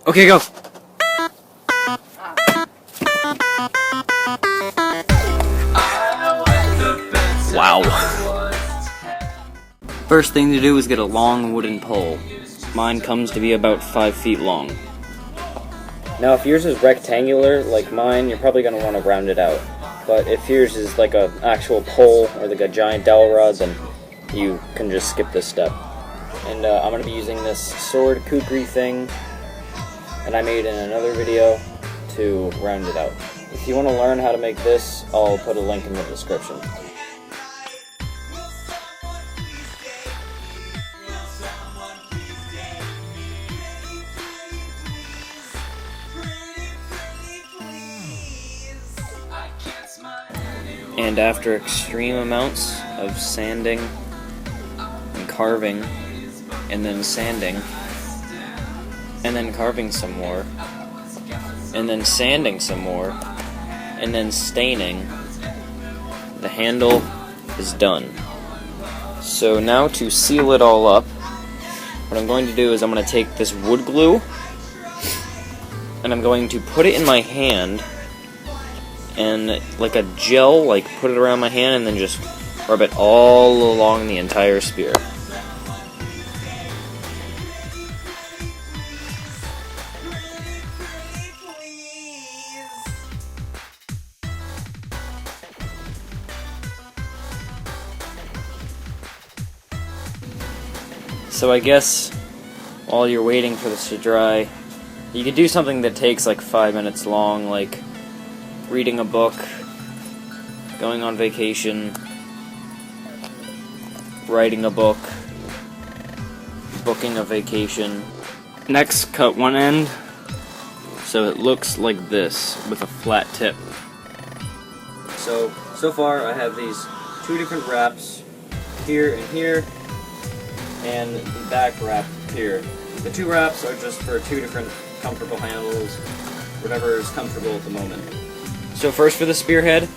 Okay, go. Wow. First thing to do is get a long wooden pole. Mine comes to be about 5 feet long. Now if yours is rectangular like mine, you're probably going to want to round it out. But if yours is like an actual pole or like a giant dowel rod, then you can just skip this step. And I'm going to be using this sword kukri thing, and I made in another video to round it out. If you want to learn how to make this, I'll put a link in the description. And after extreme amounts of sanding and carving, and then sanding, and then carving some more, and then sanding some more, and then staining, the handle is done. So now to seal it all up, what I'm going to do is I'm going to take this wood glue, and I'm going to put it in my hand, and like a gel, like put it around my hand and then just rub it all along the entire spear. So I guess while you're waiting for this to dry, you could do something that takes like 5 minutes long, like reading a book, going on vacation, writing a book, booking a vacation. Next, cut one end so it looks like this with a flat tip. So far I have these two different wraps, here and here, and the back wrap here. The two wraps are just for two different comfortable handles, whatever is comfortable at the moment. So first for the spearhead,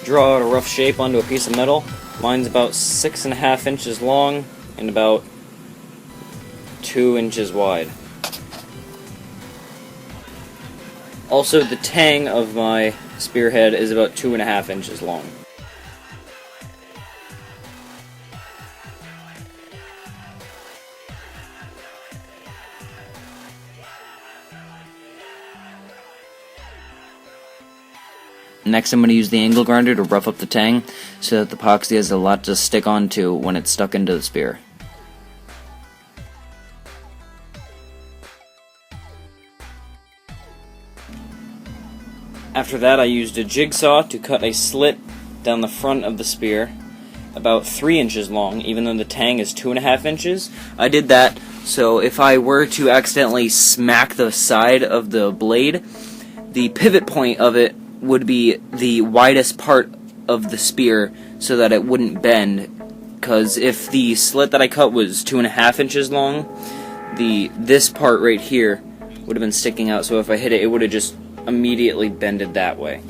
draw out a rough shape onto a piece of metal. Mine's about 6.5 inches long and about 2 inches wide. Also, the tang of my spearhead is about 2.5 inches long. Next, I'm going to use the angle grinder to rough up the tang so that the epoxy has a lot to stick onto when it's stuck into the spear. After that, I used a jigsaw to cut a slit down the front of the spear, about 3 inches long, even though the tang is 2.5 inches. I did that so if I were to accidentally smack the side of the blade, the pivot point of it would be the widest part of the spear so that it wouldn't bend, because if the slit that I cut was 2.5 inches long, this part right here would have been sticking out, so if I hit it, it would have just immediately bended that way.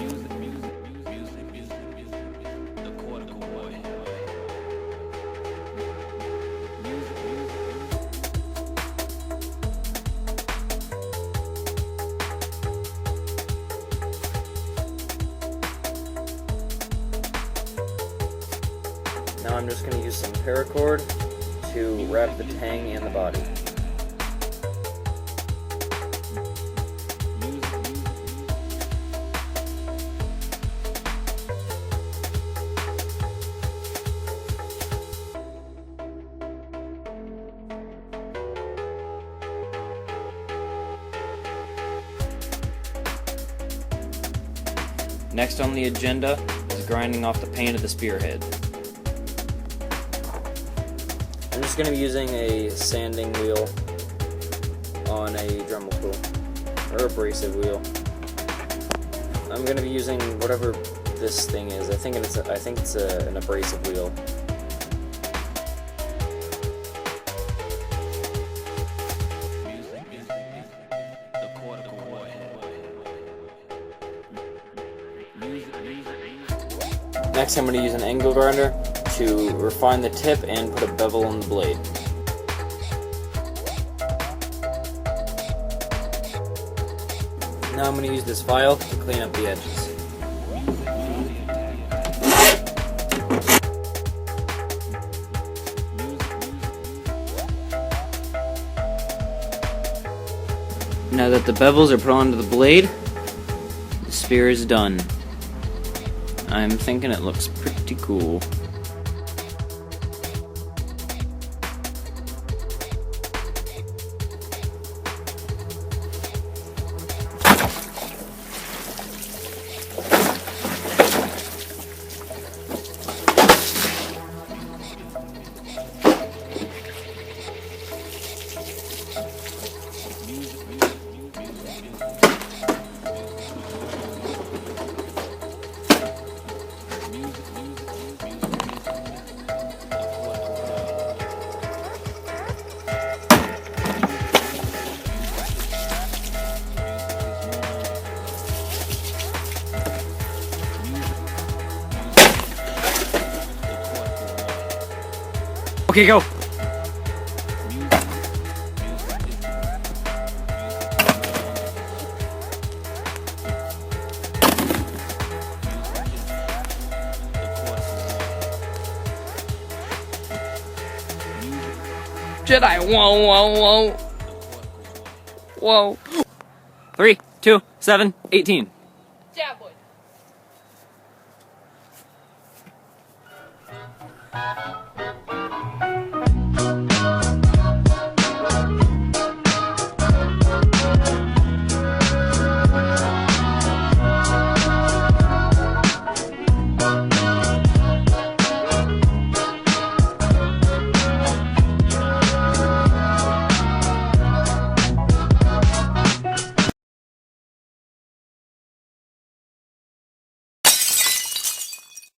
Now I'm just going to use some paracord to wrap the tang and the body. Next on the agenda is grinding off the paint of the spearhead. I'm just going to be using a sanding wheel on a Dremel tool, or abrasive wheel. I'm going to be using whatever this thing is. I think it's an abrasive wheel. Next, I'm going to use an angle grinder to refine the tip and put a bevel on the blade. Now I'm going to use this file to clean up the edges. Now that the bevels are put onto the blade, the spear is done. I'm thinking it looks pretty cool. Okay, go! Jedi, whoa, whoa, whoa. Whoa. 3, 2, 7, 18. Yeah, boy.